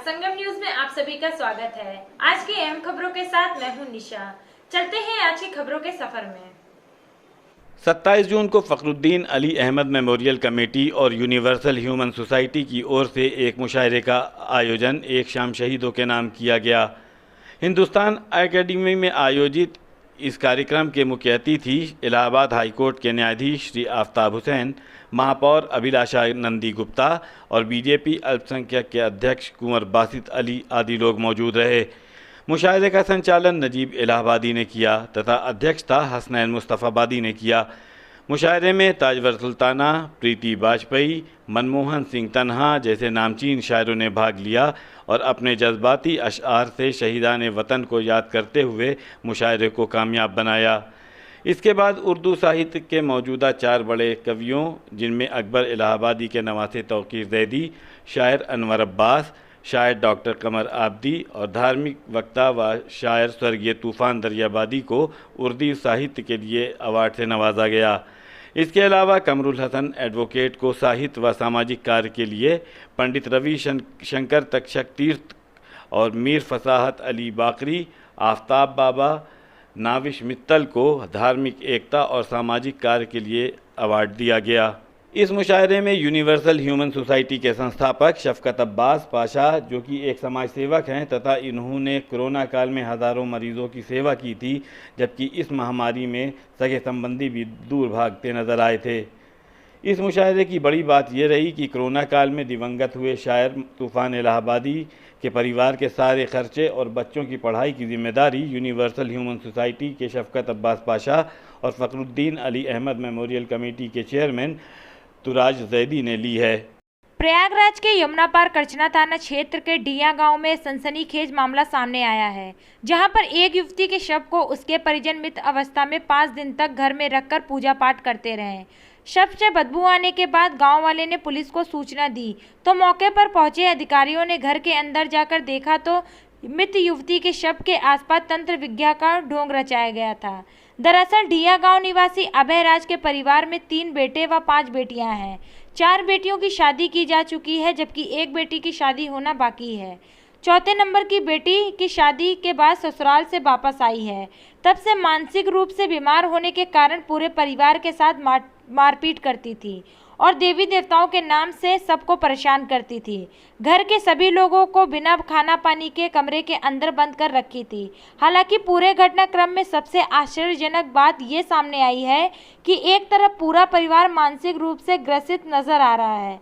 संगम news में आप सभी का स्वागत है। आज की अहम खबरों के साथ मैं हूं निशा। चलते हैं आज की खबरों के सफर में। 27 जून को फखरुद्दीन अली अहमद मेमोरियल कमेटी और यूनिवर्सल ह्यूमन सोसाइटी की ओर से एक मुशायरे का आयोजन एक शाम शहीदों के नाम किया गया। हिंदुस्तान एकेडमी में आयोजित इस कार्यक्रम के मुख्य अतिथि इलाहाबाद हाईकोर्ट के न्यायाधीश श्री आफ्ताब हुसैन, महापौर अभिलाषा नंदी गुप्ता और बीजेपी अल्पसंख्यक के अध्यक्ष कुंवर बासित अली आदि लोग मौजूद रहे। मुशायरे का संचालन नजीब इलाहाबादी ने किया तथा अध्यक्षता हसनैन मुस्तफ़ाबादी ने किया। मुशायरे में ताजवर सुल्ताना, प्रीति वाजपेयी, मनमोहन सिंह तन्हा जैसे नामचीन शायरों ने भाग लिया और अपने जज्बाती अशआर से शहीदान वतन को याद करते हुए मुशायरे को कामयाब बनाया। इसके बाद उर्दू साहित्य के मौजूदा 4 बड़े कवियों, जिनमें अकबर इलाहाबादी के नवासे तौकीर ज़ैदी, शायर अनवर अब्बास, शायर डॉक्टर कमर आबदी और धार्मिक वक्ता व शायर स्वर्गीय तूफ़ान दरियाबादी को उर्दू साहित्य के लिए अवार्ड से नवाजा गया। इसके अलावा कमरुल हसन एडवोकेट को साहित्य व सामाजिक कार्य के लिए, पंडित रवि शंकर तक्षक तीर्थ और मीर फसाहत अली बाकरी, आफ्ताब बाबा, नाविश मित्तल को धार्मिक एकता और सामाजिक कार्य के लिए अवार्ड दिया गया। इस मुशायरे में यूनिवर्सल ह्यूमन सोसाइटी के संस्थापक शफकत अब्बास पाशा, जो कि एक समाज सेवक हैं तथा इन्होंने कोरोना काल में हज़ारों मरीजों की सेवा की थी, जबकि इस महामारी में सगे संबंधी भी दूर भागते नजर आए थे। इस मुशायरे की बड़ी बात यह रही कि कोरोना काल में दिवंगत हुए शायर तूफ़ान इलाहाबादी के परिवार के सारे खर्चे और बच्चों की पढ़ाई की जिम्मेदारी यूनिवर्सल ह्यूमन सोसाइटी के शफकत अब्बास पाशा और फखरुद्दीन अली अहमद मेमोरियल कमेटी के चेयरमैन तुराज ज़ैदी ने ली है। प्रयागराज के यमुना पार करचना थाना क्षेत्र के डिया गांव में सनसनीखेज मामला सामने आया है, जहां पर एक युवती के शव को उसके परिजन मृत अवस्था में 5 दिन तक घर में रखकर पूजा पाठ करते रहे। शव से बदबू आने के बाद गांव वाले ने पुलिस को सूचना दी तो मौके पर पहुंचे अधिकारियों ने घर के अंदर जाकर देखा तो मृत युवती के शव के आसपास तंत्र विज्ञा का ढोंग रचाया गया था। दरअसल डिया गांव निवासी अभय राज के परिवार में 3 बेटे व 5 बेटियां हैं। 4 बेटियों की शादी की जा चुकी है, जबकि एक बेटी की शादी होना बाकी है। चौथे नंबर की बेटी की शादी के बाद ससुराल से वापस आई है। तब से मानसिक रूप से बीमार होने के कारण पूरे परिवार के साथ मारपीट करती थी और देवी देवताओं के नाम से सबको परेशान करती थी। घर के सभी लोगों को बिना खाना पानी के कमरे के अंदर बंद कर रखी थी। हालांकि पूरे घटनाक्रम में सबसे आश्चर्यजनक बात ये सामने आई है कि एक तरफ पूरा परिवार मानसिक रूप से ग्रसित नजर आ रहा है,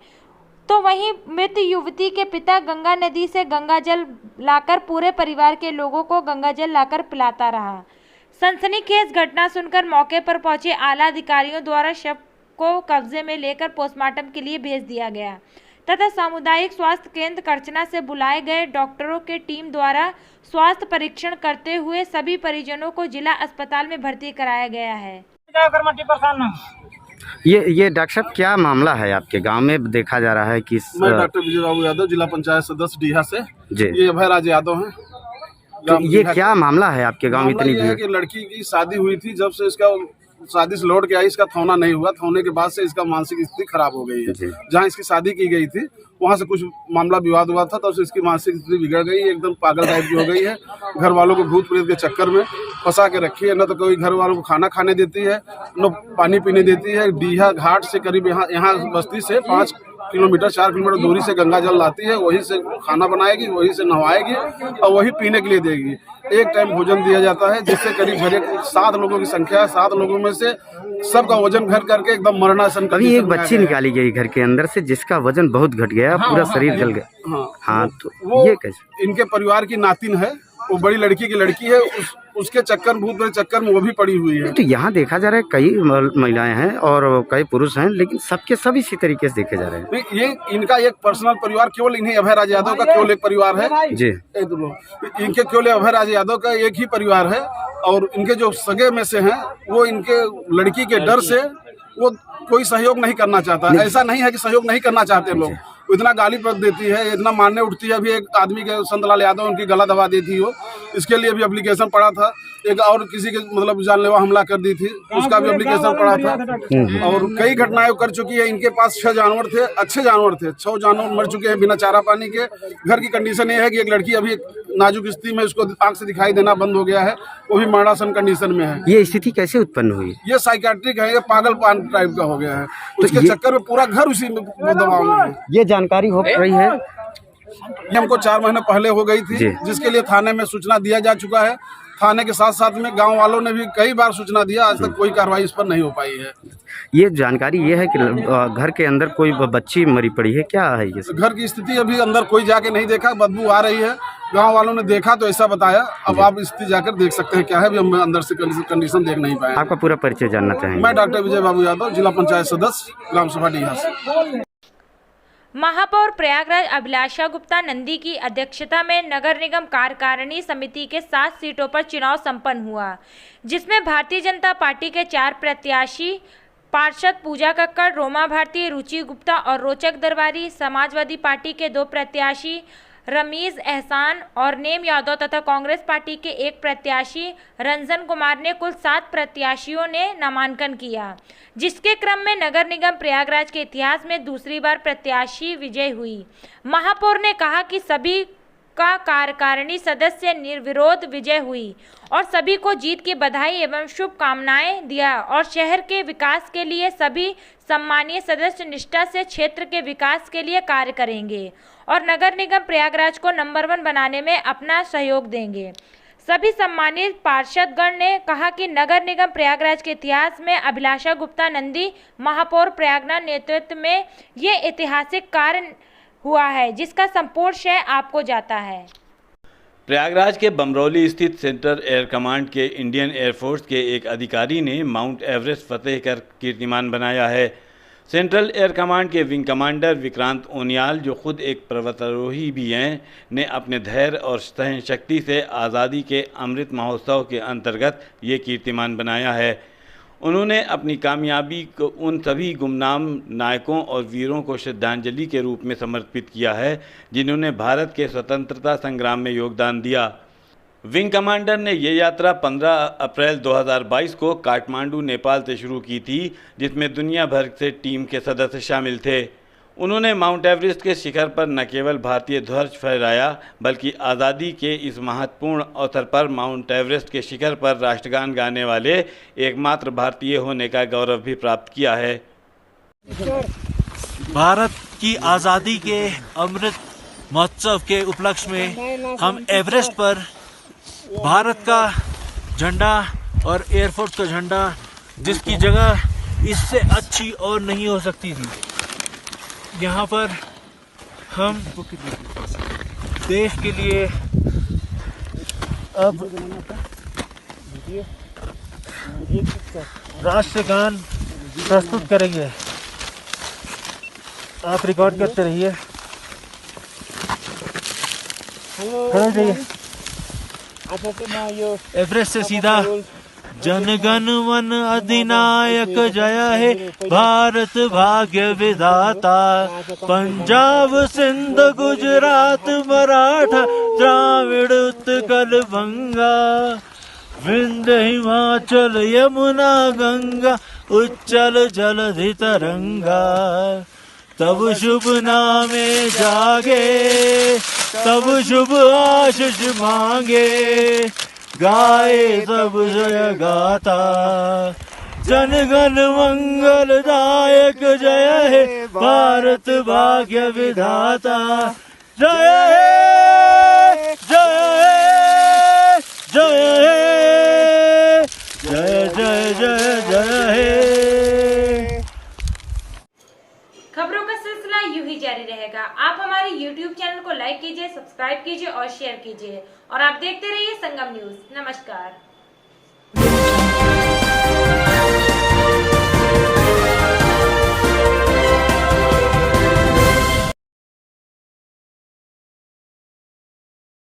तो वहीं मृत युवती के पिता गंगा नदी से गंगा जल लाकर पूरे परिवार के लोगों को गंगा जल लाकर पिलाता रहा। सनसनीखेज घटना सुनकर मौके पर पहुंचे आला अधिकारियों द्वारा शव को कब्जे में लेकर पोस्टमार्टम के लिए भेज दिया गया तथा सामुदायिक स्वास्थ्य केंद्र करचना से बुलाए गए डॉक्टरों के टीम द्वारा स्वास्थ्य परीक्षण करते हुए सभी परिजनों को जिला अस्पताल में भर्ती कराया गया है। ये डॉक्टर साहब, क्या मामला है आपके गांव में? देखा जा रहा है कि मैं डॉक्टर विजय बाबू यादव, जिला पंचायत सदस्य डीहा से। जी, ये अभय राज यादव हैं। तो ये क्या मामला है आपके गांव में? इतनी है कि लड़की की शादी हुई थी, जब से इसका शादी से लौट के आई, इसका थौना नहीं हुआ। थौने के बाद से इसका मानसिक स्थिति खराब हो गई है। जहाँ इसकी शादी की गई थी वहाँ से कुछ मामला विवाद हुआ था, तब से इसकी मानसिक स्थिति बिगड़ गई, एकदम पागल टाइप की हो गई है। घर वालों को भूत प्रेत के चक्कर में फंसा के रखी है। न तो कोई घर वालों को खाना खाने देती है, न पानी पीने देती है। डीहा घाट से करीब यहाँ बस्ती से 4 किलोमीटर दूरी से गंगा जल लाती है, वहीं से खाना बनाएगी, वहीं से नहवाएगी और वही पीने के लिए देगी। एक टाइम भोजन दिया जाता है, जिससे करीब 7 लोगों की संख्या है। 7 लोगों में से सबका वजन घट करके एकदम मरणासन। अभी एक बच्ची निकाली गई घर के अंदर से, जिसका वजन बहुत घट गया, पूरा शरीर जल गया। हाँ, तो ये कैसे? इनके परिवार की नातिन है, वो बड़ी लड़की की लड़की है। उसके चक्कर, भूत प्रेत चक्कर में वो भी पड़ी हुई है। तो यहाँ देखा जा रहा है कई महिलाएं हैं और कई पुरुष हैं, लेकिन सबके सब इसी तरीके से देखे जा रहे हैं। ये इनका एक पर्सनल परिवार, केवल इन्हीं अभय राज यादव का केवल एक परिवार है जी। इनके केवल अभय राज यादव का एक ही परिवार है और इनके जो सगे में से हैं, वो इनके लड़की के डर से वो कोई सहयोग नहीं करना चाहता। ऐसा नहीं है कि सहयोग नहीं करना चाहते लोग, इतना गाली पद देती है, इतना मारने उठती है। अभी एक आदमी के संतलाल यादव उनकी गला दबा दी थी, वो इसके लिए भी एप्लीकेशन पड़ा था। एक और किसी के मतलब जानलेवा हमला कर दी थी, उसका भी एप्लीकेशन पड़ा था। और कई घटनाएं कर चुकी है। इनके पास 6 जानवर थे, अच्छे जानवर थे। 6 जानवर मर चुके हैं बिना चारा पानी के। घर की कंडीशन ये है कि एक लड़की अभी नाजुक स्थिति में, उसको आंख से दिखाई देना बंद हो गया है, वो भी मरणासन कंडीशन में है। ये स्थिति कैसे उत्पन्न हुई? ये साइकेट्रिक है, ये पागलपन टाइप का हो गया है। उसके चक्कर में पूरा घर उसी में दबाव में है। ये जानकारी हो रही है, ये हमको 4 महीने पहले हो गई थी, जिसके लिए थाने में सूचना दिया जा चुका है। थाने के साथ साथ में गांव वालों ने भी कई बार सूचना दिया, आज तक कोई कार्रवाई इस पर नहीं हो पाई है। ये जानकारी ये है कि घर के अंदर कोई बच्ची मरी पड़ी है, क्या है ये? घर की स्थिति अभी अंदर कोई जाके नहीं देखा, बदबू आ रही है। गांव वालों ने देखा तो ऐसा बताया। अब आप स्थिति जाकर देख सकते हैं क्या है, अभी हम अंदर से कंडीशन देख नहीं पाए। आपका पूरा परिचय जानना चाहेंगे? मैं डॉक्टर विजय बाबू यादव, जिला पंचायत सदस्य, ग्राम सभा डीहा से। महापौर प्रयागराज अभिलाषा गुप्ता नंदी की अध्यक्षता में नगर निगम कार्यकारिणी समिति के 7 सीटों पर चुनाव संपन्न हुआ, जिसमें भारतीय जनता पार्टी के 4 प्रत्याशी पार्षद पूजा कक्कड़, रोमा भारती, रुचि गुप्ता और रोचक दरबारी, समाजवादी पार्टी के 2 प्रत्याशी रमीज एहसान और नेम यादव तथा कांग्रेस पार्टी के 1 प्रत्याशी रंजन कुमार ने कुल 7 प्रत्याशियों ने नामांकन किया, जिसके क्रम में नगर निगम प्रयागराज के इतिहास में दूसरी बार प्रत्याशी विजय हुई। महापौर ने कहा कि सभी का कार्यकारिणी सदस्य निर्विरोध विजय हुई और सभी को जीत की बधाई एवं शुभकामनाएं दिया और शहर के विकास के लिए सभी सम्मानीय सदस्य निष्ठा से क्षेत्र के विकास के लिए कार्य करेंगे और नगर निगम प्रयागराज को नंबर 1 बनाने में अपना सहयोग देंगे। सभी सम्मानित पार्षदगण ने कहा कि नगर निगम प्रयागराज के इतिहास में अभिलाषा गुप्ता नंदी महापौर प्रयागराज नेतृत्व में ये ऐतिहासिक कार्य हुआ है, जिसका संपूर्ण श्रेय आपको जाता है। प्रयागराज के बमरौली स्थित सेंट्रल एयर कमांड के इंडियन एयरफोर्स के एक अधिकारी ने माउंट एवरेस्ट फतेह कर कीर्तिमान बनाया है। सेंट्रल एयर कमांड के विंग कमांडर विक्रांत ओनियाल, जो खुद एक पर्वतारोही भी हैं, ने अपने धैर्य और सहन शक्ति से आज़ादी के अमृत महोत्सव के अंतर्गत ये कीर्तिमान बनाया है। उन्होंने अपनी कामयाबी को उन सभी गुमनाम नायकों और वीरों को श्रद्धांजलि के रूप में समर्पित किया है, जिन्होंने भारत के स्वतंत्रता संग्राम में योगदान दिया। विंग कमांडर ने ये यात्रा 15 अप्रैल 2022 को काठमांडू, नेपाल से शुरू की थी, जिसमें दुनिया भर से टीम के सदस्य शामिल थे। उन्होंने माउंट एवरेस्ट के शिखर पर न केवल भारतीय ध्वज फहराया, बल्कि आज़ादी के इस महत्वपूर्ण अवसर पर माउंट एवरेस्ट के शिखर पर राष्ट्रगान गाने वाले एकमात्र भारतीय होने का गौरव भी प्राप्त किया है। भारत की आज़ादी के अमृत महोत्सव के उपलक्ष्य में हम एवरेस्ट पर भारत का झंडा और एयरफोर्स का झंडा, जिसकी जगह इससे अच्छी और नहीं हो सकती थी, यहाँ पर हम देश के लिए अब राष्ट्रगान प्रस्तुत करेंगे। आप रिकॉर्ड करते रहिए। एवरेस्ट से सीधा जनगण मन अधिनायक जय हे, भारत भाग्य विधाता, पंजाब सिंध गुजरात मराठा द्राविड़ उत्कल बंगा, विंध्य हिमाचल यमुना गंगा, उच्चल जलधि तरंगा, तब शुभ नामे जागे, तब शुभ आशीष मांगे, गाए सब जय गाथा, जनगण मंगलदायक जय हे, भारत भाग्य विधाता, जय हे, जय हे, जय हे, जय जय जय जय हे। खबरों का सिलसिला यूं ही जारी रहेगा। आप हमारे YouTube चैनल को लाइक कीजिए, सब्सक्राइब कीजिए और शेयर कीजिए और आप देखते रहिए संगम न्यूज। नमस्कार।